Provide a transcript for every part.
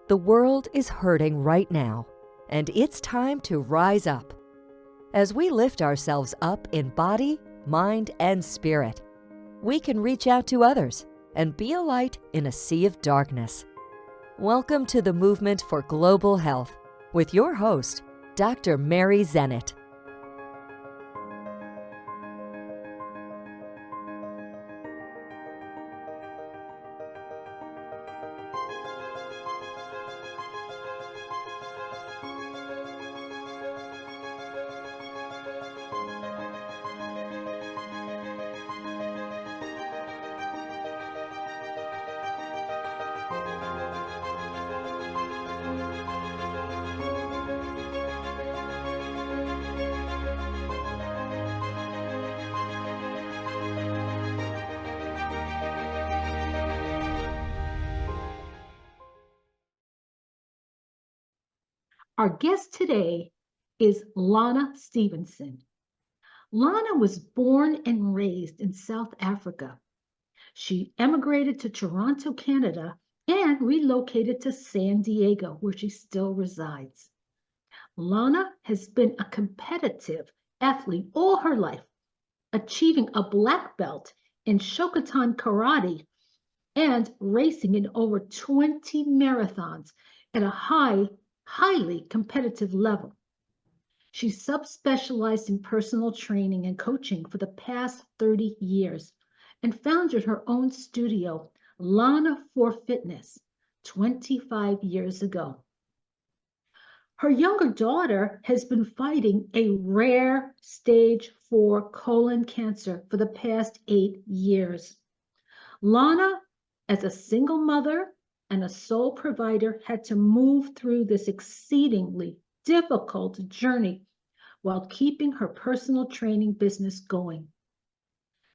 The world is hurting right now, and it's time to rise up. As we lift ourselves up in body, mind, and spirit, we can reach out to others and be a light in a sea of darkness. Welcome to the Movement for Global Health with your host, Dr. Mary Zennett. Our guest today is Lana Stevenson. Lana was born and raised in South Africa. She emigrated to Toronto, Canada, and relocated to San Diego, where she still resides. Lana has been a competitive athlete all her life, achieving a black belt in shotokan karate and racing in over 20 marathons at a highly competitive level. She subspecialized in personal training and coaching for the past 30 years and founded her own studio, Lana for Fitness, 25 years ago. Her younger daughter has been fighting a rare stage 4 colon cancer for the past 8 years. Lana, as a single mother and a sole provider, had to move through this exceedingly difficult journey while keeping her personal training business going.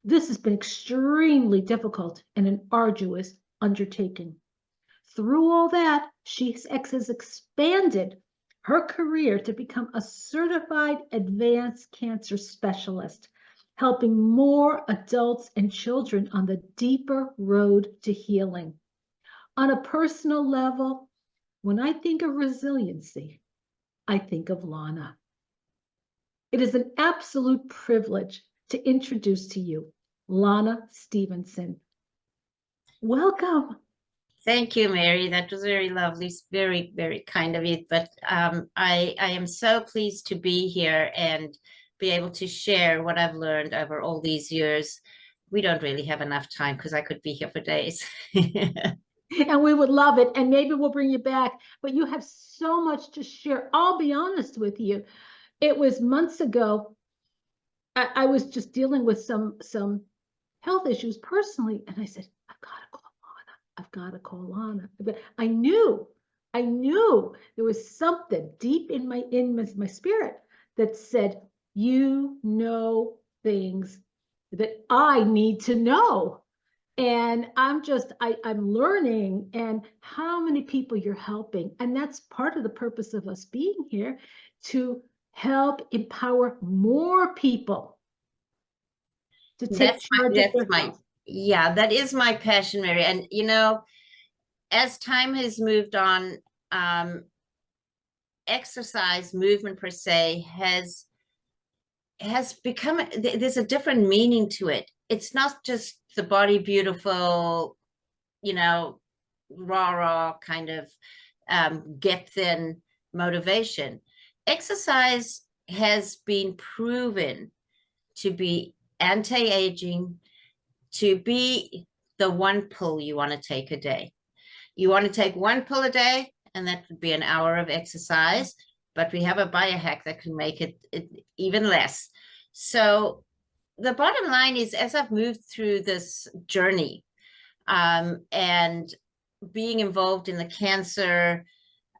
This has been extremely difficult and an arduous undertaking. Through all that, she has expanded her career to become a certified advanced cancer specialist, helping more adults and children on the deeper road to healing. On a personal level, when I think of resiliency, I think of Lana. It is an absolute privilege to introduce to you Lana Stevenson. Welcome. Thank you, Mary. That was very lovely, very, very kind of you. But I am so pleased to be here and be able to share what I've learned over all these years. We don't really have enough time because I could be here for days. And we would love it. And maybe we'll bring you back. But you have so much to share. I'll be honest with you. It was months ago. I was just dealing with some health issues personally. And I said, I've got to call Lana. I've got to call Lana. But I knew there was something deep in my spirit that said, you know things that I need to know. And I'm learning and how many people you're helping. And that's part of the purpose of us being here, to help empower more people to take charge of their health. Yeah, that is my passion, Mary. And, you know, as time has moved on, exercise, movement per se, has become, there's a different meaning to it. It's not just the body beautiful, you know, rah kind of get thin motivation. Exercise has been proven to be anti-aging, to be the one pill you want to take a day. You want to take one pill a day, and that would be an hour of exercise, but we have a biohack that can make it even less. So the bottom line is, as I've moved through this journey and being involved in the cancer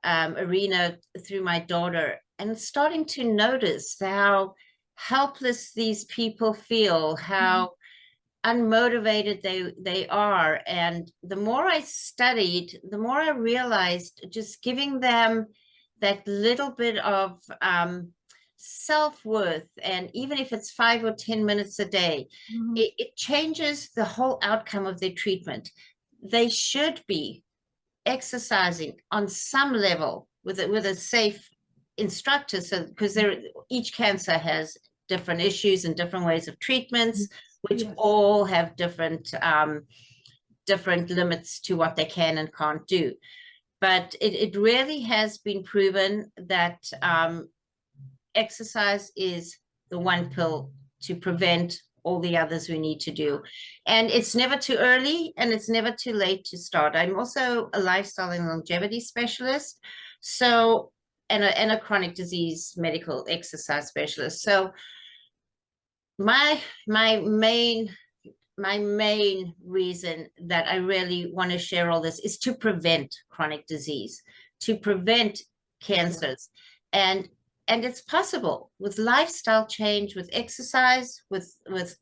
arena through my daughter, and starting to notice how helpless these people feel, how unmotivated they are. And the more I studied, the more I realized just giving them that little bit of self-worth, and even if it's 5 or 10 minutes a day, it changes the whole outcome of their treatment. They should be exercising on some level with a safe instructor, so because each cancer has different issues and different ways of treatments, which all have different limits to what they can and can't do. But it really has been proven that exercise is the one pill to prevent all the others we need to do. And it's never too early and it's never too late to start. I'm also a lifestyle and longevity specialist, so and a chronic disease medical exercise specialist. So my main reason that I really want to share all this is to prevent chronic disease, to prevent cancers. And it's possible with lifestyle change, with exercise, with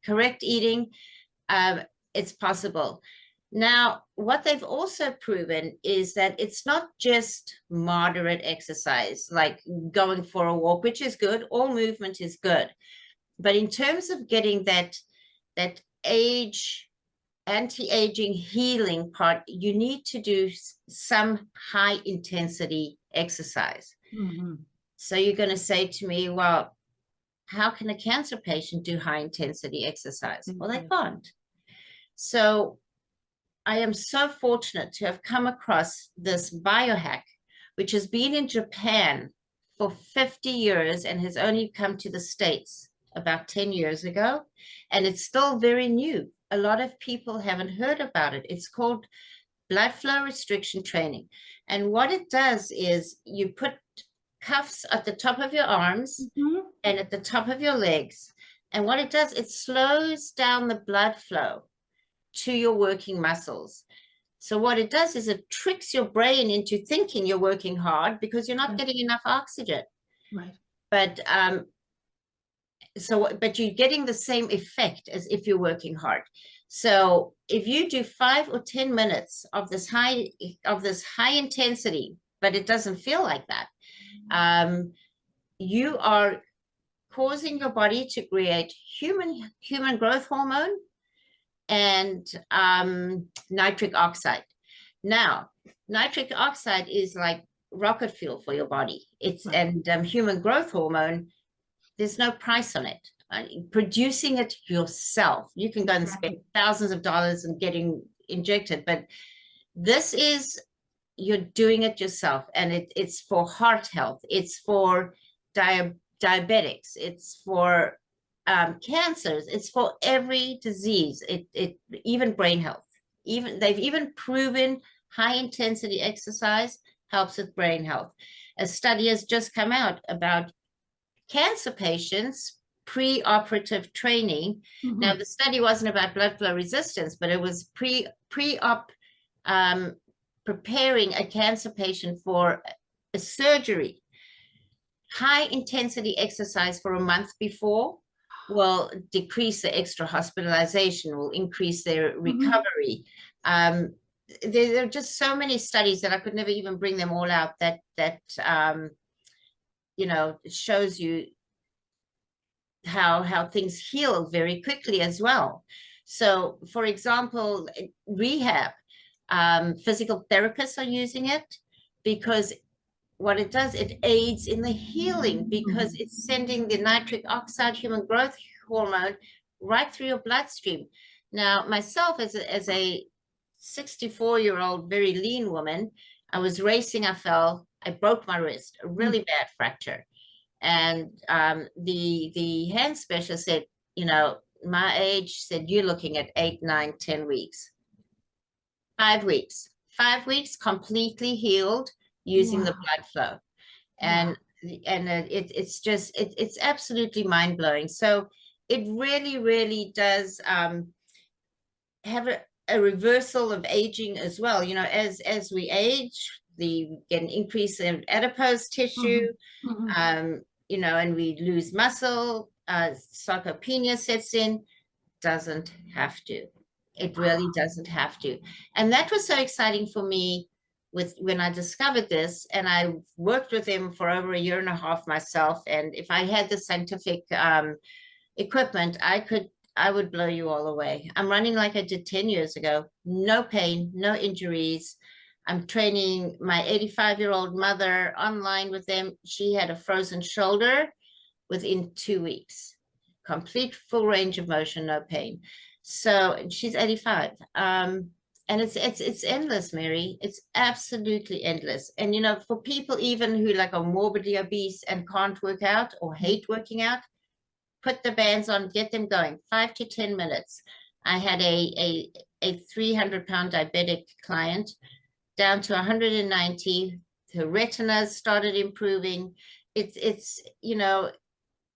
correct eating. It's possible. Now, what they've also proven is that it's not just moderate exercise, like going for a walk, which is good. All movement is good. But in terms of getting that anti-aging healing part, you need to do some high intensity exercise. Mm-hmm. So you're going to say to me, well, how can a cancer patient do high intensity exercise? Mm-hmm. Well, they can't. So I am so fortunate to have come across this biohack, which has been in Japan for 50 years and has only come to the States about 10 years ago. And it's still very new. A lot of people haven't heard about it. It's called blood flow restriction training. And what it does is you put cuffs at the top of your arms mm-hmm. and at the top of your legs. And what it does, it slows down the blood flow to your working muscles. So what it does is it tricks your brain into thinking you're working hard because you're not getting enough oxygen. Right. But you're getting the same effect as if you're working hard. So if you do 5 or 10 minutes of this high intensity, but it doesn't feel like that, you are causing your body to create human growth hormone and nitric oxide. Now, nitric oxide is like rocket fuel for your body. It's right. And human growth hormone, there's no price on it. Producing it yourself, you can go and spend thousands of dollars and getting injected, but this is, you're doing it yourself, and it's for heart health, it's for diabetics, it's for cancers, it's for every disease, it even brain health. They've even proven high intensity exercise helps with brain health. A study has just come out about cancer patients pre-operative training. Mm-hmm. Now, the study wasn't about blood flow resistance, but it was pre-op preparing a cancer patient for a surgery. High intensity exercise for a month before will decrease the extra hospitalization, will increase their recovery. Mm-hmm. There are just so many studies that I could never even bring them all out that shows you how things heal very quickly as well. So, for example, rehab, physical therapists are using it because what it does, it aids in the healing because it's sending the nitric oxide, human growth hormone, right through your bloodstream. Now, myself as a 64-year-old, very lean woman, I was racing, I fell, I broke my wrist, a really bad fracture. And the hand specialist said, my age, said, you're looking at 8, 9, 10 weeks. 5 weeks. 5 weeks completely healed using the blood flow. And it's absolutely mind-blowing. So it really does have a reversal of aging as well. As we age, we get an increase in adipose tissue, and we lose muscle, sarcopenia sets in. Doesn't have to. It really doesn't have to. And that was so exciting for me when I discovered this, and I worked with him for over 1.5 years myself. And if I had the scientific equipment, I would blow you all away. I'm running like I did 10 years ago. No pain, no injuries. I'm training my 85-year-old mother online with them. She had a frozen shoulder within 2 weeks. Complete full range of motion, no pain. So she's 85. And it's endless, Mary. It's absolutely endless. And you know, for people even who like are morbidly obese and can't work out or hate working out, put the bands on, get them going. 5 to 10 minutes. I had a 300-pound diabetic client down to 190. Her retinas started improving. It's you know,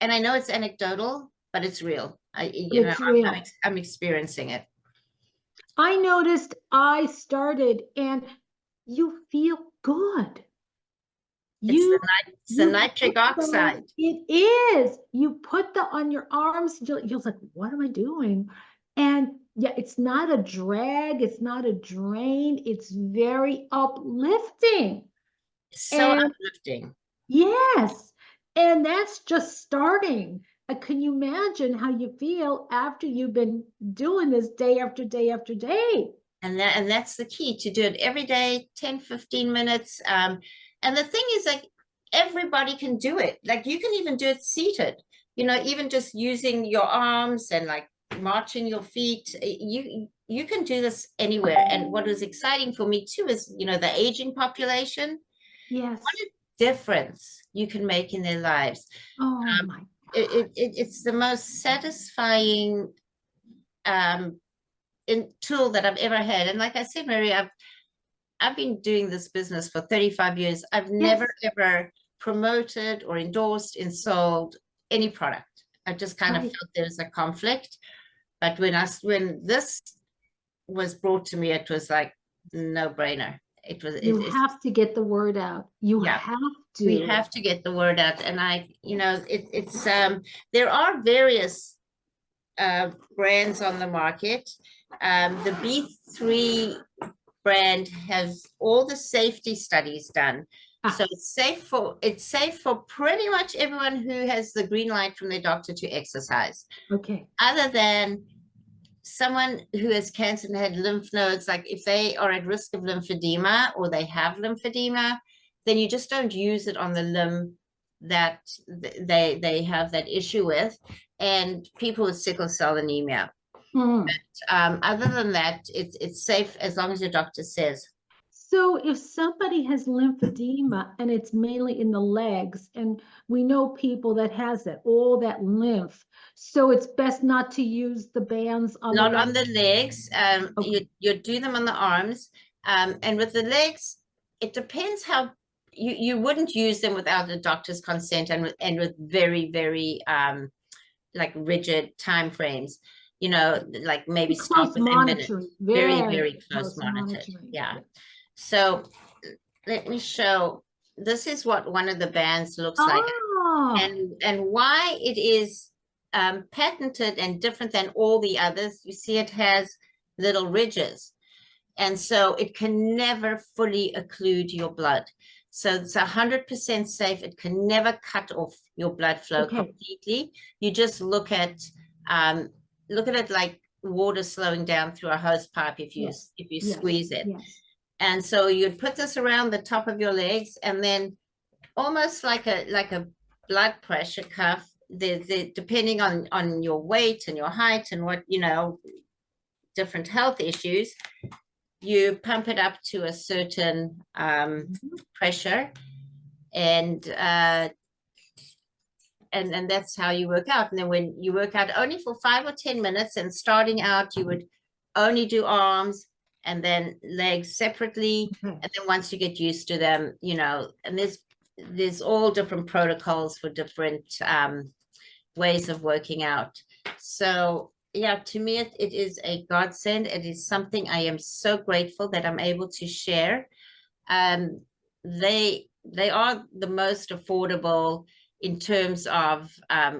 and I know it's anecdotal, but it's real. I'm experiencing it. I noticed I started and you feel good. It's the nitric oxide. It is. You put that on your arms, you're like, what am I doing? And yeah, it's not a drag, it's not a drain, it's very uplifting. So uplifting. Yes. And that's just starting. Can you imagine how you feel after you've been doing this day after day after day? And that's the key, to do it every day, 10, 15 minutes. And the thing is, like, everybody can do it. Like, you can even do it seated, you know, even just using your arms and like marching your feet. You can do this anywhere. And what was exciting for me too is, you know, the aging population. Yes. What a difference you can make in their lives. Oh my God. It's the most satisfying tool that I've ever had. And like I said, Mary, I've been doing this business for 35 years. I've never ever promoted or endorsed and sold any product. I just kind of felt there was a conflict. But when this was brought to me, it was like no brainer. You have to get the word out. You have to. We have to get the word out. And there are various brands on the market. The B3 brand has all the safety studies done. So it's safe for pretty much everyone who has the green light from their doctor to exercise. Okay. Other than someone who has cancer and had lymph nodes, like if they are at risk of lymphedema or they have lymphedema, then you just don't use it on the limb that they have that issue with, and people with sickle cell anemia. But other than that, it's safe as long as your doctor says. So if somebody has lymphedema and it's mainly in the legs, and we know people that has it, all that lymph, so it's best not to use the bands on not the legs? On the legs. Okay. You do them on the arms, and with the legs, it depends how you wouldn't use them without the doctor's consent and with very, very like rigid time frames. You know, like maybe stop within minutes. Very, very close monitoring. Yeah. So let me show. This is what one of the bands looks like, and why it is patented and different than all the others. You see, it has little ridges, and so it can never fully occlude your blood. So it's 100% safe. It can never cut off your blood flow completely. You just look at it like water slowing down through a hose pipe if you squeeze it. And so you'd put this around the top of your legs, and then almost like a blood pressure cuff. Depending on your weight and your height and what, you know, different health issues, you pump it up to a certain pressure, and that's how you work out. And then when you work out only for 5 or 10 minutes, and starting out, you would only do arms and then legs separately. And then once you get used to them, you know, and there's all different protocols for different ways of working out. So yeah, to me, it is a godsend. It is something I am so grateful that I'm able to share. They are the most affordable in terms of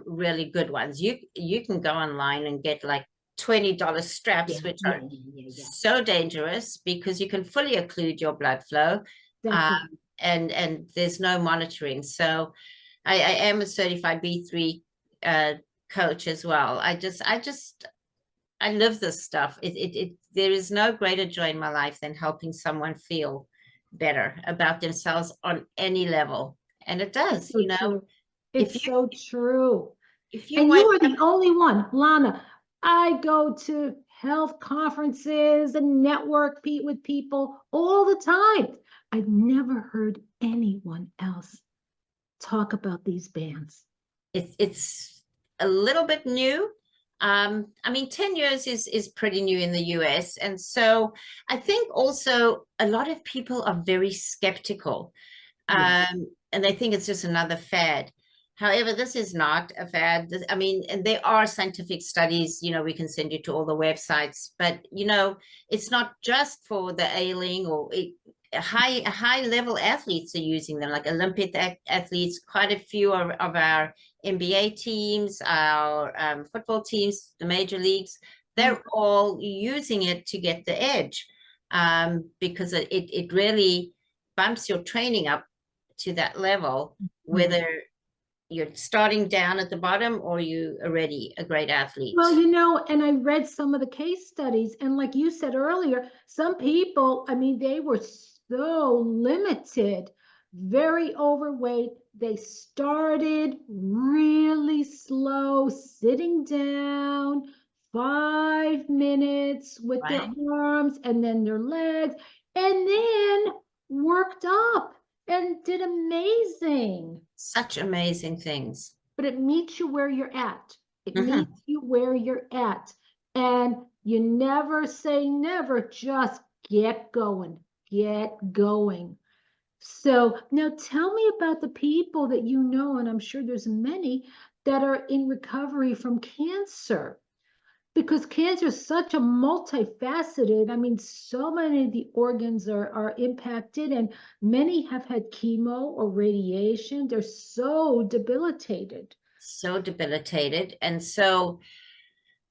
really good ones. You can go online and get like $20 straps, which are so dangerous because you can fully occlude your blood flow, and there's no monitoring. So I am a certified B3 coach as well. I love this stuff. There is no greater joy in my life than helping someone feel better about themselves on any level. And it does, So you know, true. if It's you so true. if you And wake you are up, the only one, Lana. I go to health conferences and network with people all the time. I've never heard anyone else talk about these bands. it's a little bit new. I mean, 10 years is pretty new in the US. And so I think also a lot of people are very skeptical. Yes. And they think it's just another fad. However, this is not a fad. I mean, and there are scientific studies, you know, we can send you to all the websites, but, you know, it's not just for the ailing or high level athletes are using them, like Olympic athletes. Quite a few of our NBA teams, our football teams, the major leagues, they're all using it to get the edge, because it really bumps your training up to that level, whether you're starting down at the bottom or you already a great athlete. Well, you know, and I read some of the case studies, and like you said earlier, some people, I mean, they were so limited, very overweight. They started really slow, sitting down 5 minutes with their Right? arms and then their legs, and then worked up and did amazing. Such amazing things. But it meets you where you're at. It Mhm. meets you where you're at. And you never say never, just get going, get going. So now tell me about the people that you know, and I'm sure there's many that are in recovery from cancer. Because cancer is such a multifaceted, I mean, so many of the organs are impacted, and many have had chemo or radiation. They're so debilitated. So debilitated. And so,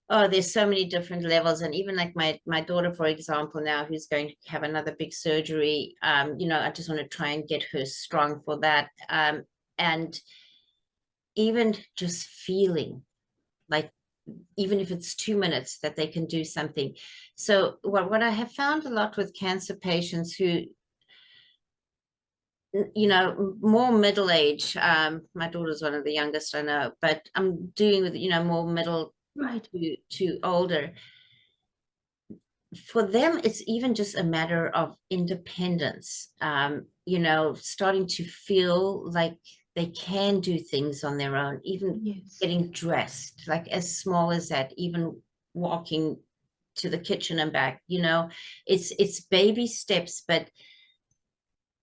oh, there's so many different levels. And even like my daughter, for example, now who's going to have another big surgery, you know, I just want to try and get her strong for that. And even just feeling like, even if it's 2 minutes, that they can do something. So what I have found a lot with cancer patients who, you know, more middle age, my daughter's one of the youngest I know, but I'm doing with, you know, more middle Right. to older. For them, it's even just a matter of independence, you know, starting to feel like they can do things on their own, even Yes. getting dressed, like as small as that, even walking to the kitchen and back, you know, it's baby steps, but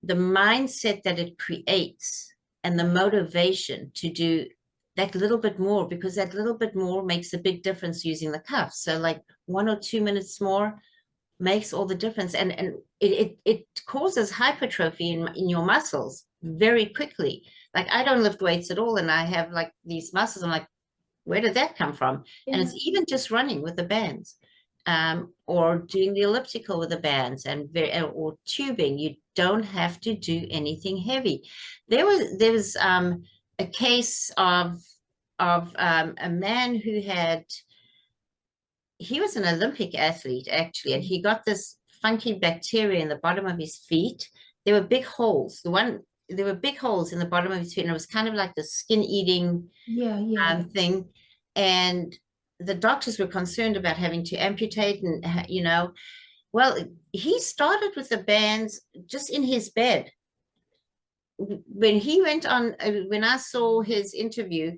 the mindset that it creates and the motivation to do that little bit more, because that little bit more makes a big difference using the cuffs. So like 1 or 2 minutes more makes all the difference, and it causes hypertrophy in your muscles very quickly. Like I don't lift weights at all, and I have like these muscles. I'm like, where did that come from? And it's even just running with the bands, or doing the elliptical with the bands, and or tubing. You don't have to do anything heavy. There was a case of a man who had, he was an Olympic athlete actually, and he got this funky bacteria in the bottom of his feet. There were big holes. There were big holes in the bottom of his feet, and it was kind of like the skin eating thing. And the doctors were concerned about having to amputate, and you know, well, he started with the bands just in his bed. When he went on, when I saw his interview,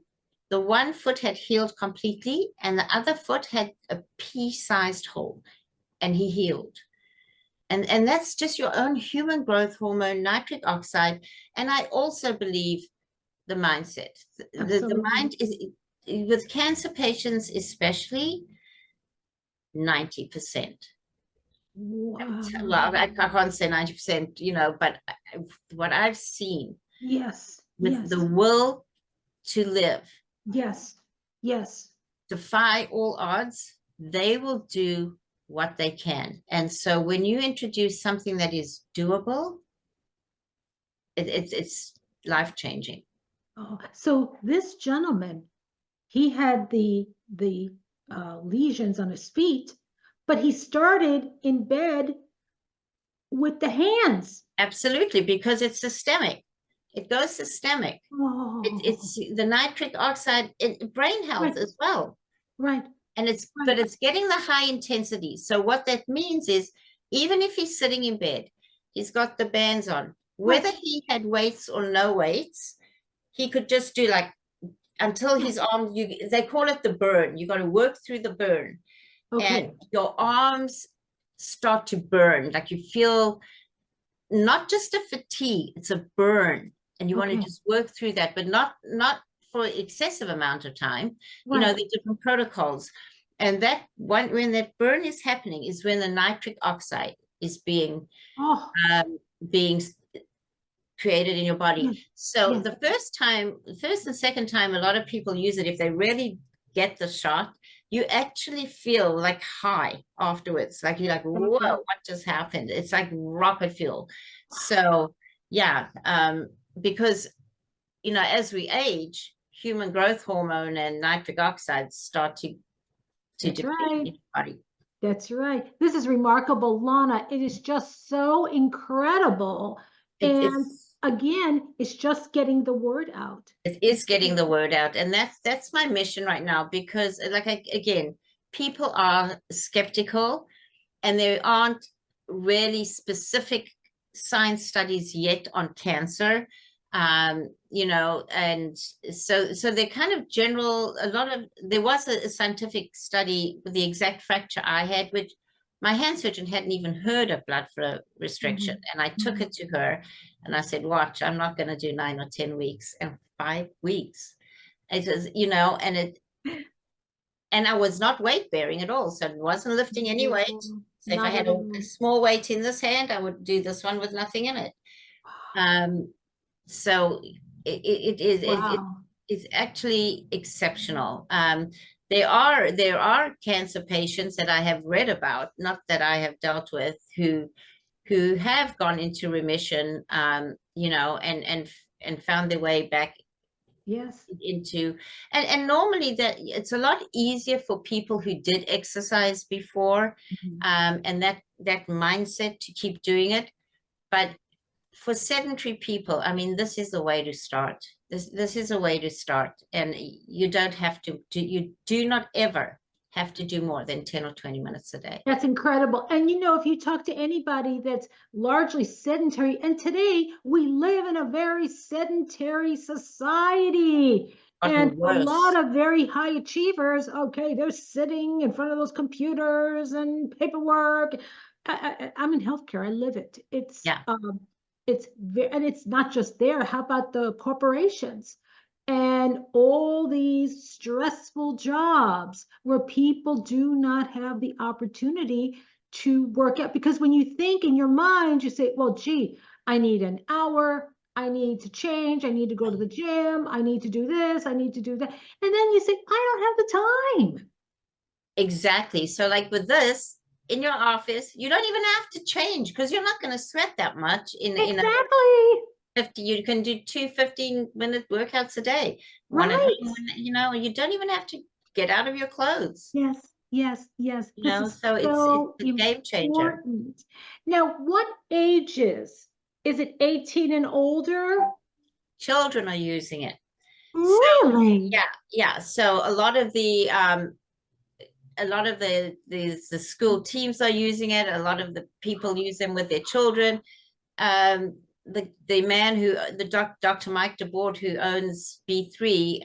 the one foot had healed completely, and the other foot had a pea-sized hole, and he healed. And that's just your own human growth hormone, nitric oxide. And I also believe the mindset. The mind is, with cancer patients especially, 90%. Wow. Well, I can't say 90%, you know, but what I've seen Yes. with Yes. the will to live, Yes. Yes. defy all odds, they will do what they can. And so when you introduce something that is doable, it's life-changing. Oh, so this gentleman, he had the lesions on his feet, but he started in bed with the hands. Absolutely, because it's systemic. It goes systemic. Oh, It's the nitric oxide, brain health right, as well. right, And right. but it's getting the high intensity. So what that means is, even if he's sitting in bed, he's got the bands on, Right. whether he had weights or no weights, he could just do like until Yeah. his arm, they call it the burn. You got to work through the burn. Okay. And your arms start to burn. Like you feel not just a fatigue, it's a burn. And you want to Okay. just work through that, but not for excessive amount of time. You know, Right. the different protocols. And that when that burn is happening is when the nitric oxide is Oh, being created in your body. yes, So yes. the first and second time, a lot of people use it. If they really get the shot, you actually feel like high afterwards. Like you're like, whoa, Okay. what just happened? It's like rocket fuel. So yeah, because as we age, human growth hormone and nitric oxides start to That's deplete right. in your body. That's right. This is remarkable, Lana. It is just so incredible. And It's again, it's just getting the word out. it is getting the word out, and that's my mission right now, because like again, people are skeptical, and there aren't really specific science studies yet on cancer. And so they're kind of general. There was a scientific study with the exact fracture I had, which my hand surgeon hadn't even heard of blood flow restriction. Mhm. And I took Mhm. it to her and I said, watch, I'm not going to do 9 or 10 weeks, and 5 weeks. It was, and I was not weight bearing at all. So I wasn't lifting any weight. So if I Not had at a all. small weight in this hand, I would do this one with nothing in it. So Wow. it's actually exceptional. There are cancer patients that I have read about, not that I have dealt with, who have gone into remission, and found their way back Yes. into, and normally that it's a lot easier for people who did exercise before, Mhm. and that mindset to keep doing it. But for sedentary people, I mean, this is the way to start. This is a way to start, and you don't have to do, you do not ever have to do more than 10 or 20 minutes a day. That's incredible. And if you talk to anybody that's largely sedentary, and today we live in a very sedentary society, and Gotten a lot worse. of very high achievers, okay, they're sitting in front of those computers and paperwork. I'm in healthcare. I live it. Yeah. And it's not just there. How about the corporations? And all these stressful jobs where people do not have the opportunity to work out. Because when you think in your mind, you say, well, gee, I need an hour, I need to change, I need to go to the gym, I need to do this, I need to do that. And then you say, I don't have the time. Exactly. So like with this, in your office, you don't even have to change, because you're not going to sweat that much in a Exactly. 50. You can do 2 15-minute workouts a day, one at home, Right. you don't even have to get out of your clothes, Yes, yes, yes. This is so it's so a game changer. important. Now, what ages? Is it 18 and older? Children are using it. So Really? yeah, so the school teams are using it. A lot of the people use them with their children. The man Dr. Mike DeBord, who owns B3,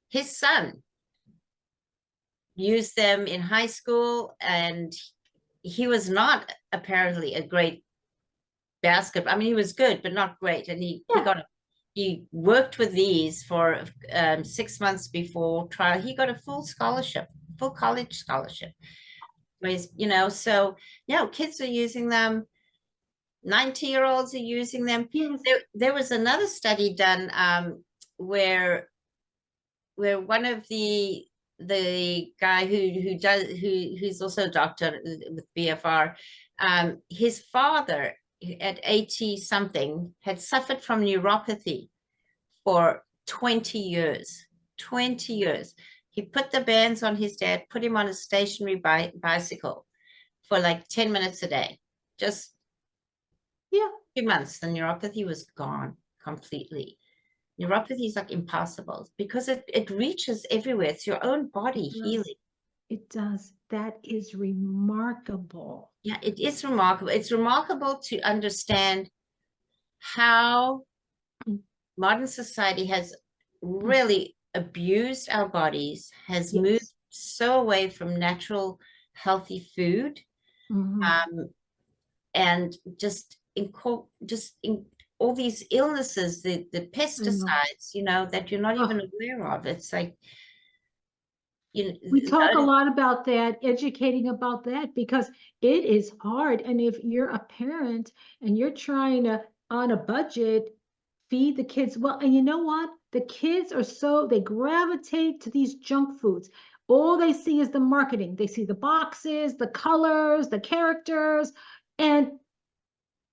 his son used them in high school, and he was not apparently a great basketball. I mean, he was good, but not great. And Yeah. he worked with these for 6 months before trial. He got a full college scholarship. So kids are using them. 90-year-olds are using them. Yes. There was another study done, where one of the guy who's also a doctor with BFR, his father at 80 something had suffered from neuropathy for 20 years. 20 years. He put the bands on his dad, put him on a stationary bicycle for like 10 minutes a day, just Yeah. 2 months, the neuropathy was gone completely. Neuropathy is like impossible because it reaches everywhere. It's your own body healing. It does. That is remarkable. Yeah, it is remarkable. It's remarkable to understand how modern society has really abused our bodies, has moved Yes. so away from natural, healthy food, Mhm. and just in all these illnesses, the I know. pesticides, that you're not even Oh, aware of. It's like, you we talk a know, lot about that, educating about that, because it is hard. And if you're a parent and you're trying to, on a budget, feed the kids, well, and you know what? The kids are they gravitate to these junk foods. All they see is the marketing. They see the boxes, the colors, the characters, and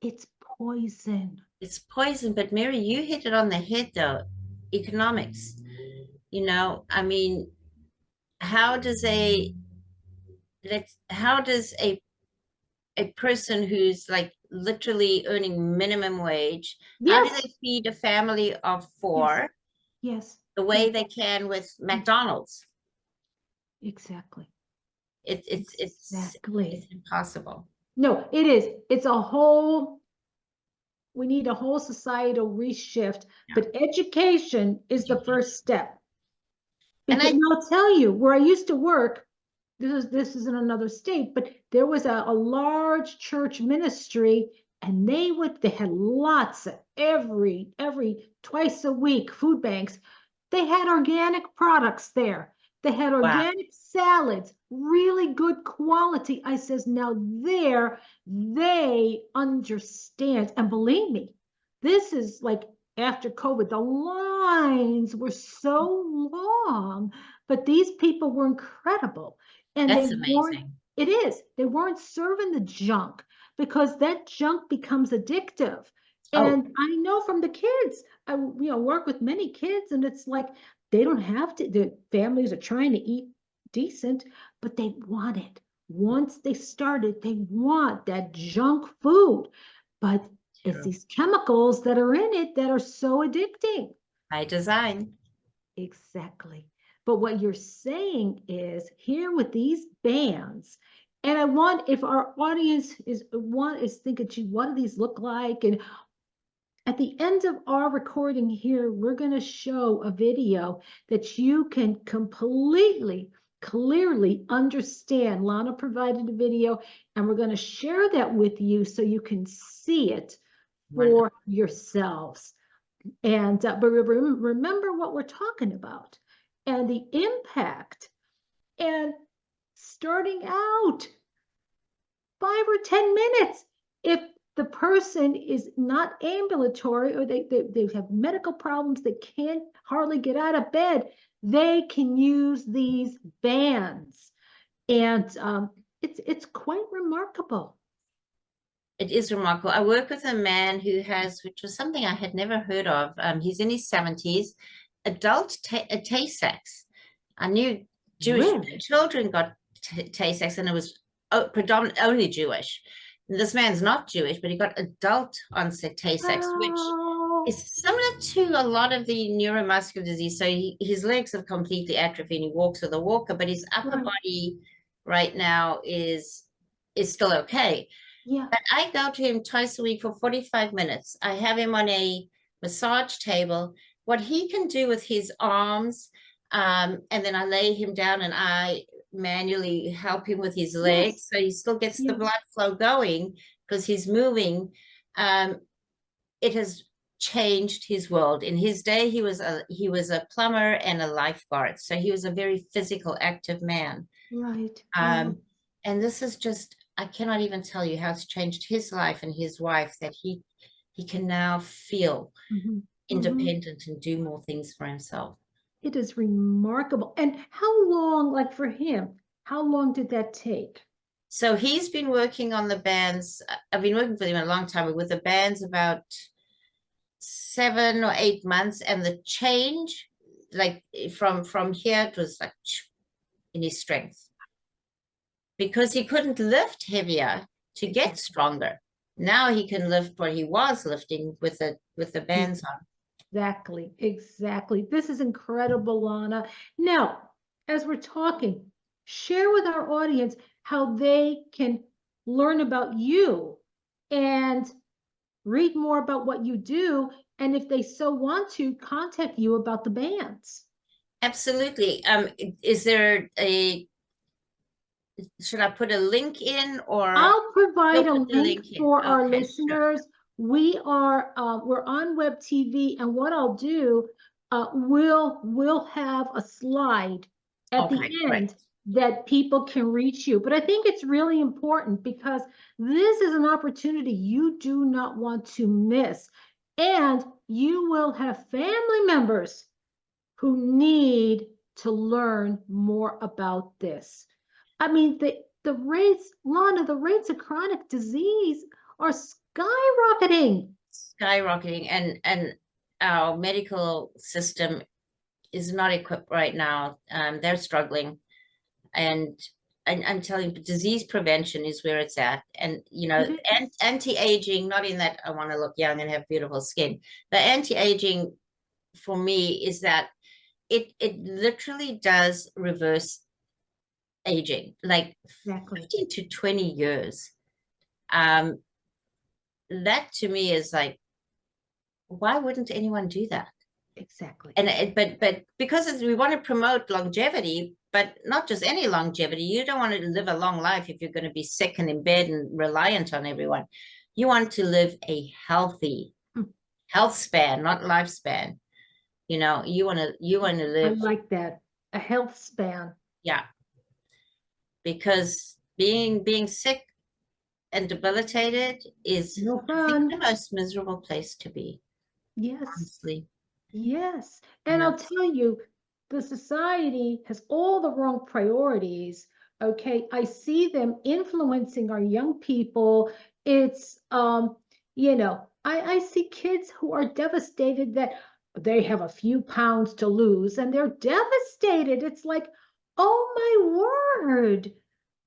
it's poison. it's poison. But Mary, you hit it on the head though. Economics. I mean, how does a how does a person who's like literally earning minimum wage, how do Yes, they feed a family of yes, four yes, the way yes, they can with McDonald's? exactly. It's Exactly. impossible. No, it is. It's a whole, we need a whole societal reshift, Yeah. but education is the first step. And Because now I'll tell you, where I used to work, this is in another state, but there was a large church ministry, and they had lots of every twice a week food banks. They had organic products there. They had wow, organic salads, really good quality. I says, now there, they understand. And believe me, this is like after COVID, the lines were so long, but these people were incredible. And that's amazing. they weren't serving the junk, because that junk becomes addictive. Oh, And I know from the kids, I work with many kids, and it's like they don't have to, the families are trying to eat decent, but they want it. Once they started, they want that junk food. But it's true. these chemicals that are in it that are so addicting. By design. Exactly. But what you're saying is here with these bands, and I want, if our audience is thinking, gee, what do these look like? And at the end of our recording here, we're going to show a video that you can completely, clearly understand. Lana provided a video, and we're going to share that with you so you can see it Wonderful. for yourselves. And but remember what we're talking about and the impact. And starting out 5 or 10 minutes, if the person is not ambulatory, or they have medical problems, they can't hardly get out of bed, they can use these bands. And it's quite remarkable. It is remarkable. I work with a man who has, which was something I had never heard of. He's in his 70s, adult Tay-Sachs. I knew Jewish Really? children got Tay-Sachs, and it was predominantly only Jewish. This man's not Jewish, but he got adult onset Tay-Sachs, which Oh, is similar to a lot of the neuromuscular disease. So his legs have completely atrophied, and he walks with a walker, but his upper right. body right now is still okay. Yeah. But I go to him twice a week for 45 minutes. I have him on a massage table. What he can do with his arms, and then I lay him down and I manually help him with his Yes. legs, so he still gets the Yes. blood flow going because he's moving. It has changed his world. In his day, he was a plumber and a lifeguard, so he was a very physical, active man. Right. Right. Um, and this is just, I cannot even tell you how it's changed his life and his wife, that he can now feel Mhm. Mhm. independent and do more things for himself. It is remarkable. And how long, like for him, how long did that take? So he's been working on the bands. I've been working for him a long time, but with the bands about 7 or 8 months, and the change, like from here, it was like in his strength, because he couldn't lift heavier to get Exactly. stronger. Now he can lift what he was lifting with the bands on. Exactly, exactly. This is incredible, Lana. Now, as we're talking, share with our audience how they can learn about you and read more about what you do, and if they so want to, contact you about the bands. Absolutely. Should I put a link in, or I'll provide you'll a put the link link in? for our Okay, sure. listeners. We're on web TV, and what I'll do, we'll have a slide at the Okay, great. end that people can reach you. But I think it's really important because this is an opportunity you do not want to miss. And you will have family members who need to learn more about this. I mean, the rates, Lana, the rates of chronic disease are skyrocketing. Skyrocketing, and our medical system is not equipped right now. They're struggling, and I'm telling you, disease prevention is where it's at. And anti-aging, not in that I want to look young and have beautiful skin. The anti-aging for me is that it literally does reverse aging, like Exactly. 15 to 20 years. That to me is like, why wouldn't anyone do that? Exactly. And but because we want to promote longevity, but not just any longevity. You don't want to live a long life if you're going to be sick and in bed and reliant on everyone. You want to live a healthy health span, not lifespan. You want to I live. like that. A health span. Yeah, because being sick and debilitated is, No I think, fun. the most miserable place to be, Yes. honestly. Yes. You And know, I'll tell you, the society has all the wrong priorities. Okay. I see them influencing our young people. It's, I see kids who are devastated that they have a few pounds to lose and they're devastated. It's like, oh my word.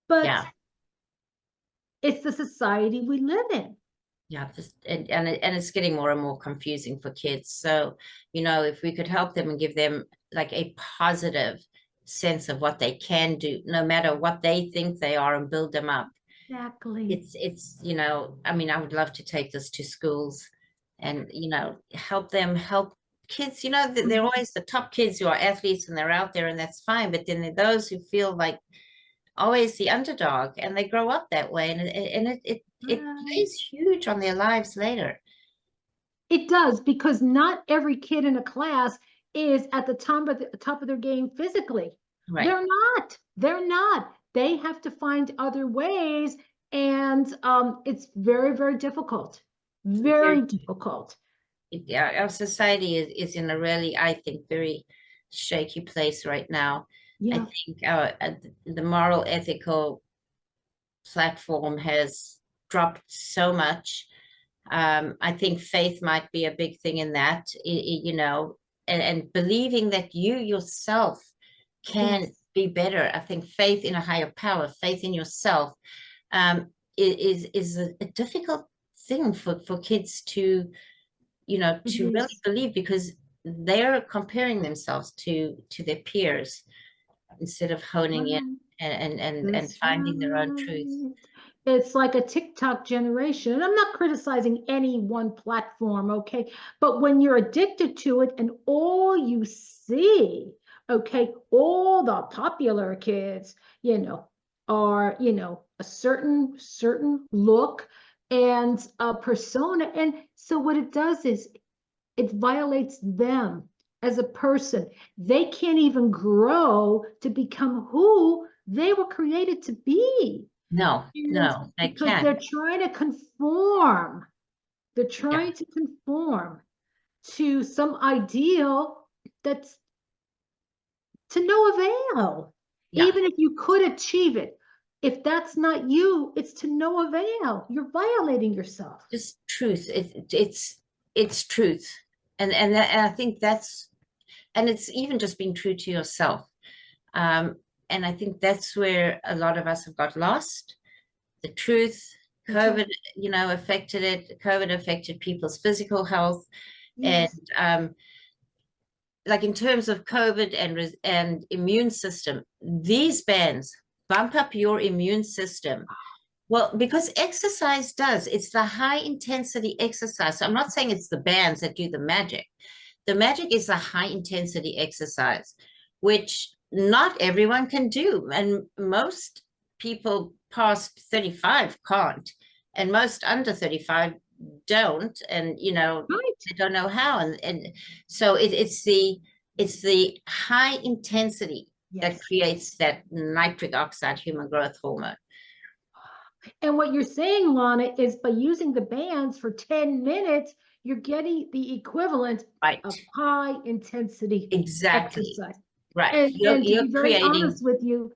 But yeah. it's the society we live in. Yeah, and it's getting more and more confusing for kids. So, if we could help them and give them like a positive sense of what they can do, no matter what they think they are, and build them up. Exactly. It's I mean, I would love to take this to schools and, help kids. They're always the top kids who are athletes and they're out there, and that's fine. But then there are those who feel like always the underdog, and they grow up that way, and it plays huge on their lives later. It does, because not every kid in a class is at the top of their game physically. Right. They're not. They're not. They have to find other ways, and it's very, very difficult. Very difficult. Yeah, our society is in a really, I think, very shaky place right now. I Yeah. think the moral, ethical platform has dropped so much. I think faith might be a big thing in that, and believing that you yourself can Yes. be better. I think faith in a higher power, faith in yourself, is a difficult thing for kids to really believe, because they're comparing themselves to their peers instead of honing in and That's finding their own truth. right. It's like a TikTok generation. And I'm not criticizing any one platform, okay? But when you're addicted to it and all you see, okay, all the popular kids, are, a certain look and a persona. And so what it does is it violates them as a person. They can't even grow to become who they were created to be. No, And no, they because can't. they're trying to conform, they're Yeah, trying to conform to some ideal that's to no avail. yeah, Even if you could achieve it, if that's not you, it's to no avail. You're violating yourself. just truth. It's truth, and I think and it's even just being true to yourself. And I think that's where a lot of us have got lost. The truth, COVID, affected it. COVID affected people's physical health. Yes. And like in terms of COVID and immune system, these bands bump up your immune system. Well, because exercise does, it's the high intensity exercise. So I'm not saying it's the bands that do the magic. The magic is the high intensity exercise, which not everyone can do. And most people past 35 can't, and most under 35 don't. And, Right. they don't know how. And so it's the high intensity that Yes. creates that nitric oxide human growth hormone. And what you're saying, Lana, is by using the bands for 10 minutes, you're getting the equivalent Right. of high intensity Exactly. exercise. Right. And to You're be very creating. honest with you,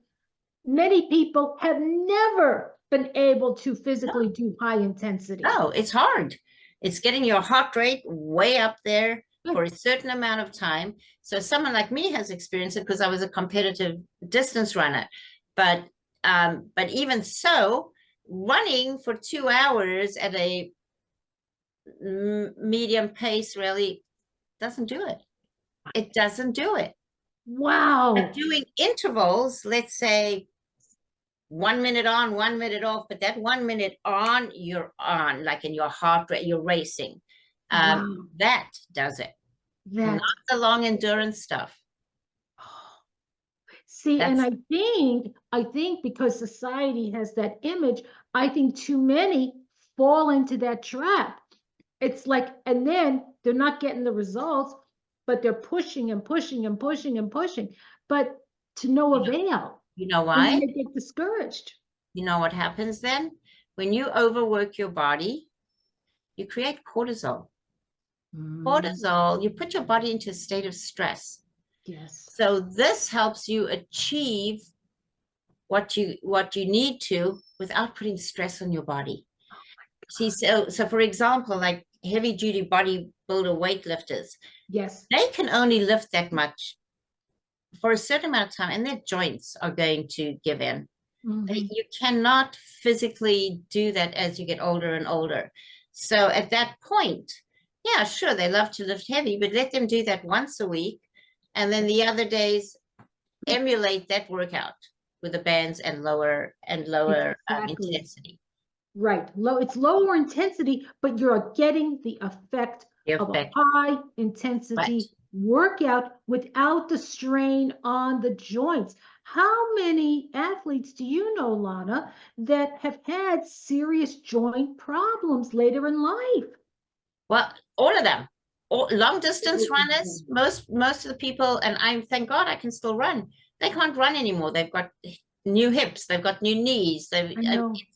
many people have never been able to physically do high intensity. No, it's hard. It's getting your heart rate way up there for a certain amount of time. So someone like me has experienced it because I was a competitive distance runner. But even so, running for 2 hours at a medium pace really doesn't do it. It doesn't do it. Wow. But doing intervals, let's say 1 minute on, 1 minute off, but that 1 minute on, you're on, like in your heart rate, you're racing. Wow. That does it. That. Not the long endurance stuff. See, and I think because society has that image, I think too many fall into that trap. It's like, and then they're not getting the results, but they're pushing and pushing and pushing and pushing, but to no avail. You know why? And they get discouraged. You know what happens then? When you overwork your body, you create cortisol. Cortisol, you put your body into a state of stress. Yes. So this helps you achieve what you need to without putting stress on your body. See, so for example, like heavy duty bodybuilder weightlifters, yes, they can only lift that much for a certain amount of time, and their joints are going to give in. You cannot physically do that as you get older and older. So at that point, yeah, sure, they love to lift heavy, but let them do that once a week, and then the other days emulate that workout with the bands and lower intensity. Right. It's lower intensity, but you're getting the effect of a high intensity workout without the strain on the joints. How many athletes do you know, Lana, that have had serious joint problems later in life? Well, all of them. Long distance runners, most of the people, and I thank God I can still run. They can't run anymore. They've got new hips, they've got new knees.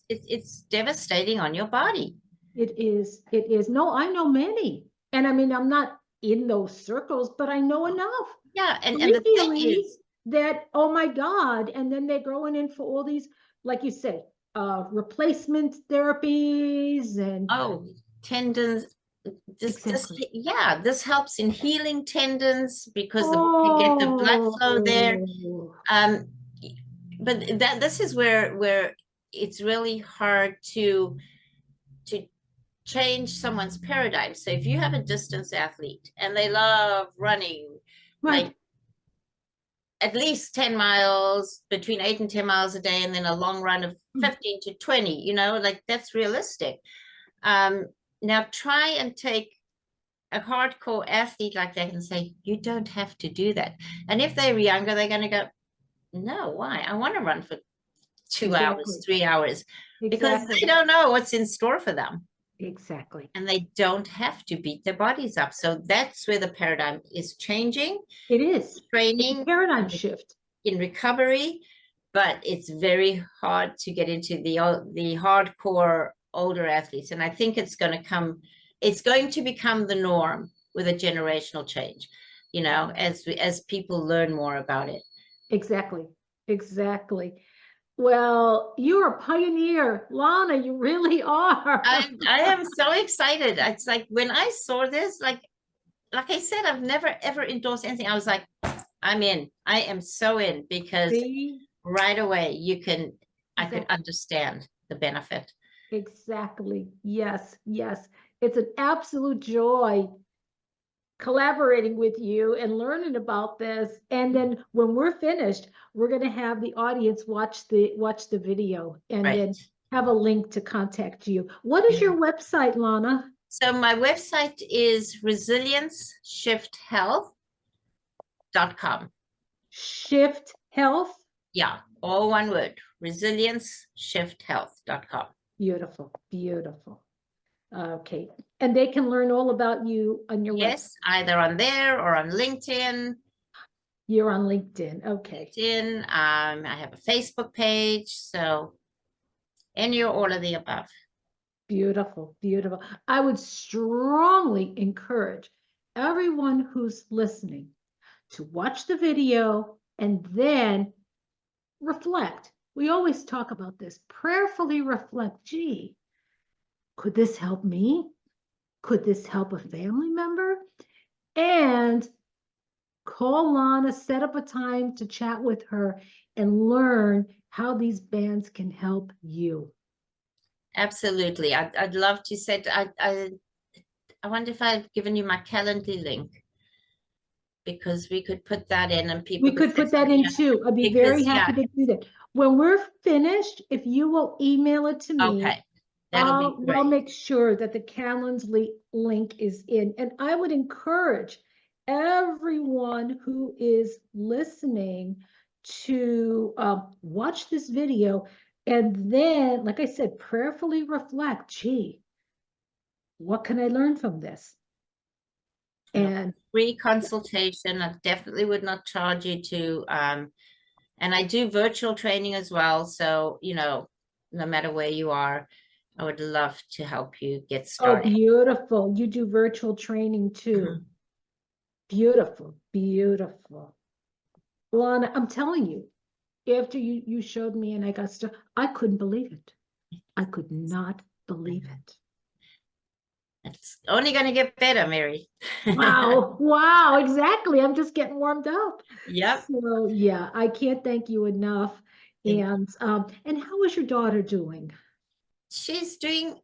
It's devastating on your body. It is. No, I know many. And I mean, I'm not in those circles, but I know enough. Yeah, and the thing is that, oh my God, and then they're going in for all these, like you said, replacement therapies and tendons. This helps in healing tendons because you get the blood flow there. But this is where it's really hard to change someone's paradigm. So if you have a distance athlete and they love running, like at least 10 miles, between 8 and 10 miles a day, and then a long run of 15 to 20, like that's realistic. Now try and take a hardcore athlete like that and say, you don't have to do that. And if they're younger, they're going to go, no, why? I want to run for 2 hours, 3 hours, because they don't know what's in store for them. Exactly. And they don't have to beat their bodies up. So that's where the paradigm is changing. It is. Training. It's a paradigm shift. In recovery, but it's very hard to get into the hardcore older athletes. And I think it's going to become the norm with a generational change, as people learn more about it. Exactly. Well, you're a pioneer, Lana. You really are. I am so excited. It's like when I saw this, like I said, I've never ever endorsed anything. I was like, I'm in. I am so in, because right away I could understand the benefit. Exactly. Yes, yes. It's an absolute joy collaborating with you and learning about this. And then when we're finished, we're going to have the audience watch the video and Right. then have a link to contact you. What is your website, Lana? So my website is resilienceShiftHealth.com. Shift Health. Yeah, all one word, resilienceShiftHealth.com. Beautiful, beautiful. Okay. And they can learn all about you on your website. Yes, either on there or on LinkedIn. You're on LinkedIn. Okay. LinkedIn. I have a Facebook page. So any or all of the above. Beautiful, beautiful. I would strongly encourage everyone who's listening to watch the video and then reflect. We always talk about this. Prayerfully reflect. Gee, could this help me? Could this help a family member? And call Lana, set up a time to chat with her and learn how these bands can help you. Absolutely. I'd love to set, I wonder if I've given you my Calendly link, because we could put that in and people We could put that in too. I'd be very happy to do that. When we're finished, if you will email it to me, okay, that'll be great. I'll make sure that the Calendly link is in. And I would encourage everyone who is listening to watch this video and then, like I said, prayerfully reflect, gee, what can I learn from this? And free consultation. I definitely would not charge you to, and I do virtual training as well. So, you know, no matter where you are, I would love to help you get started. oh, beautiful. You do virtual training too. Beautiful, beautiful. Lana, I'm telling you, after you showed me and I got stuff, I couldn't believe it. I could not believe it. It's only going to get better, Mary. Wow, wow, exactly. I'm just getting warmed up. Yep. So yeah, I can't thank you enough. And how is your daughter doing? She's doing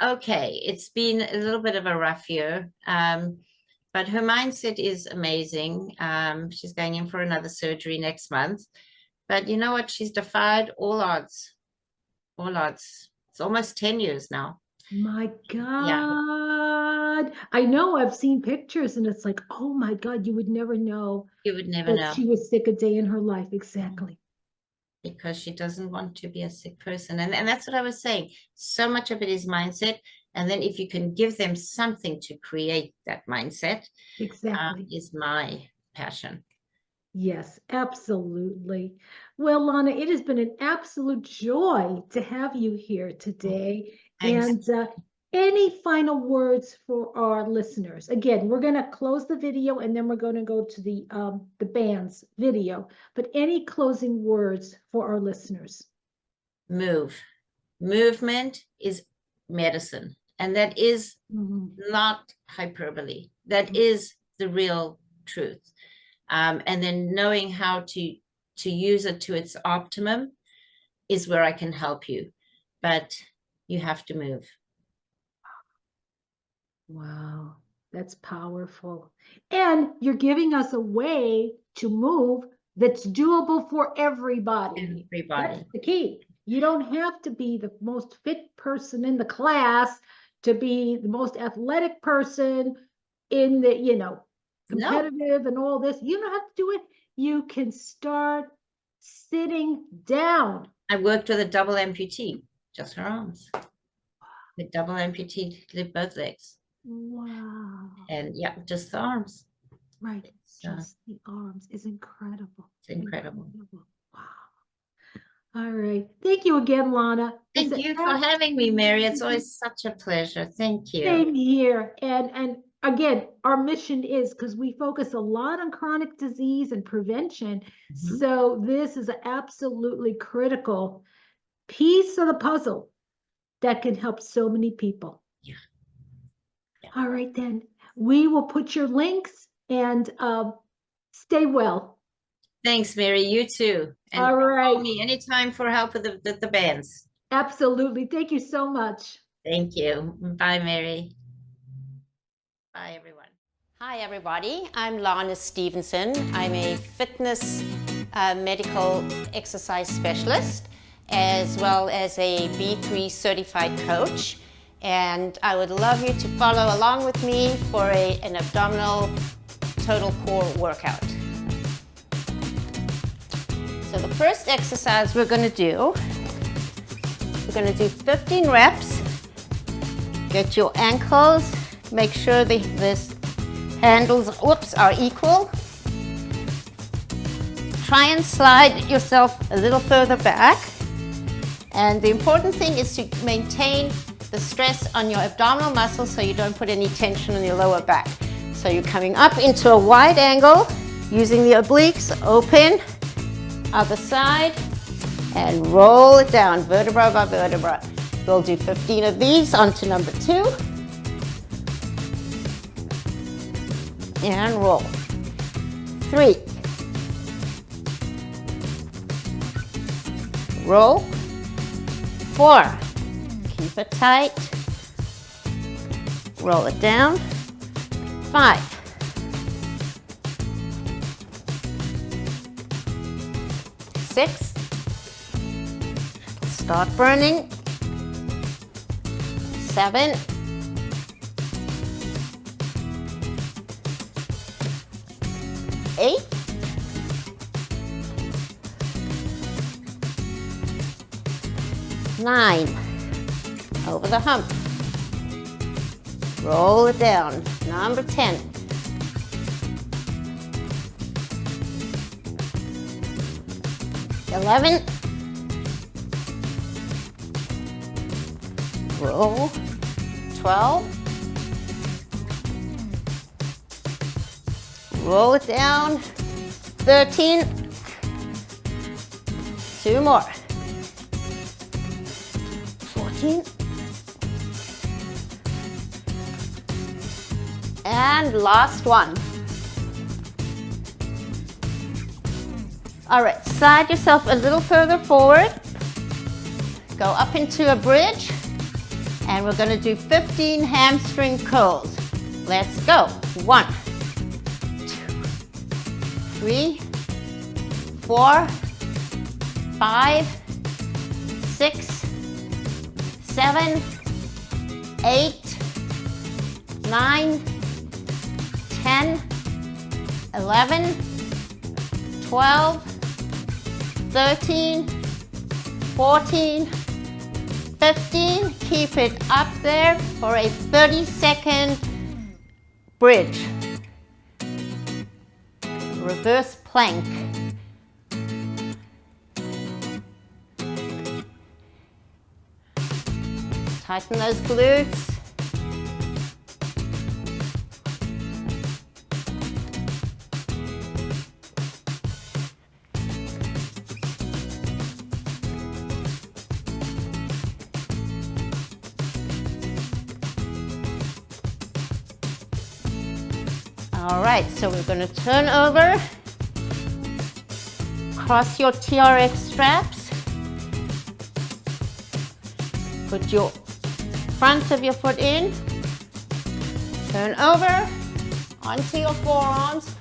okay. It's been a little bit of a rough year, but her mindset is amazing. She's going in for another surgery next month. But you know what? She's defied all odds. All odds. It's almost 10 years now. My God. Yeah. I know, I've seen pictures and it's like, oh my God, you would never know. You would never know. She was sick a day in her life. Exactly. Because she doesn't want to be a sick person. And that's what I was saying. So much of it is mindset. And then if you can give them something to create that mindset, exactly, is my passion. Yes, absolutely. Well, Lana, it has been an absolute joy to have you here today. Thanks. And any final words for our listeners? Again, we're going to close the video and then we're going to go to the band's video. But any closing words for our listeners? Move. Movement is medicine. And that is not hyperbole. That is the real truth. And then knowing how to use it to its optimum is where I can help you. But you have to move. Wow, that's powerful. And you're giving us a way to move that's doable for everybody. Everybody. That's the key. You don't have to be the most fit person in the class to be the most athletic person in the, competitive and all this. You don't have to do it. You can start sitting down. I worked with a double amputee, just her arms. The double amputee did both legs. Wow. And yeah, just the arms. Right. Just the arms is incredible. It's incredible. Wow. All right. Thank you again, Lana. Thank you for having me, Mary. It's always such a pleasure. Thank you. Same here. And again, our mission is, because we focus a lot on chronic disease and prevention. So this is an absolutely critical piece of the puzzle that can help so many people. Yeah. All right, then. We will put your links and stay well. Thanks, Mary. You too. And all right. call me anytime for help with the bands. Absolutely. Thank you so much. Thank you. Bye, Mary. Bye, everyone. Hi, everybody. I'm Lana Stevenson. I'm a fitness medical exercise specialist, as well as a B3 certified coach. And I would love you to follow along with me for an abdominal total core workout. So the first exercise we're going to do 15 reps. Get your ankles, make sure the handles are equal. Try and slide yourself a little further back. And the important thing is to maintain the stress on your abdominal muscles so you don't put any tension on your lower back. So you're coming up into a wide angle, using the obliques, open, other side, and roll it down, vertebra by vertebra. We'll do 15 of these onto number 2. And roll. 3. Roll. 4. Keep it tight. Roll it down. 5. 6. Start burning. 7. 8. 9. Over the hump. Roll it down. Number 10. 11. Roll. 12. Roll it down. 13. 2 more. 14. And last one. All right, slide yourself a little further forward. Go up into a bridge. And we're going to do 15 hamstring curls. Let's go. 1, 2, 3, 4, 5, 6, 7, 8, 9, 10, 11, 12, 13, 14, 15. Keep it up there for a 30-second bridge. Reverse plank. Tighten those glutes. All right, so we're going to turn over, cross your TRX straps, put your front of your foot in, turn over onto your forearms,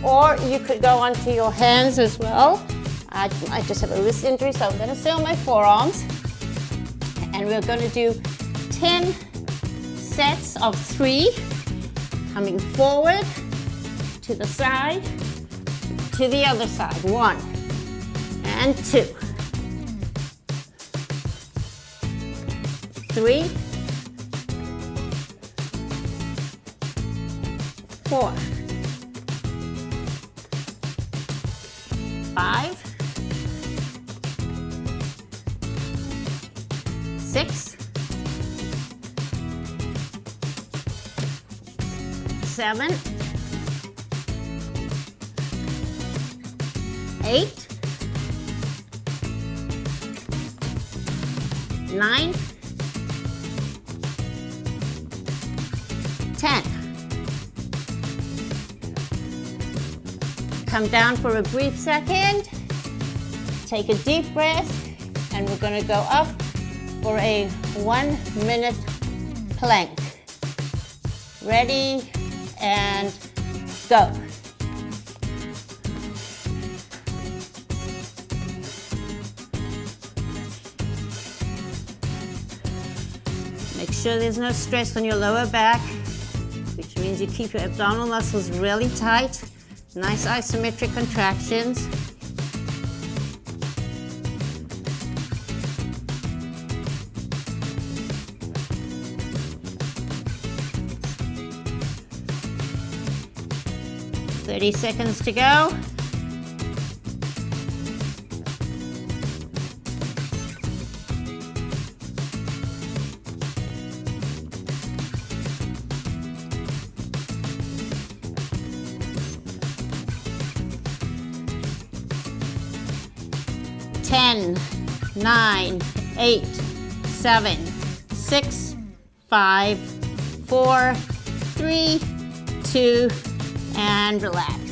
or you could go onto your hands as well. I just have a wrist injury, so I'm going to stay on my forearms. And we're going to do 10 sets of 3, coming forward, to the side, to the other side. 1 and 2, 3, 4, 5, 6, 7, 8, 9, 10. Come down for a brief second. Take a deep breath, and we're going to go up for a 1-minute plank. Ready and go. Make sure there's no stress on your lower back, which means you keep your abdominal muscles really tight. Nice isometric contractions. Thirty seconds to go. Ten, 9, 8, 7, 6, 5, 4, 3, 2, and relax.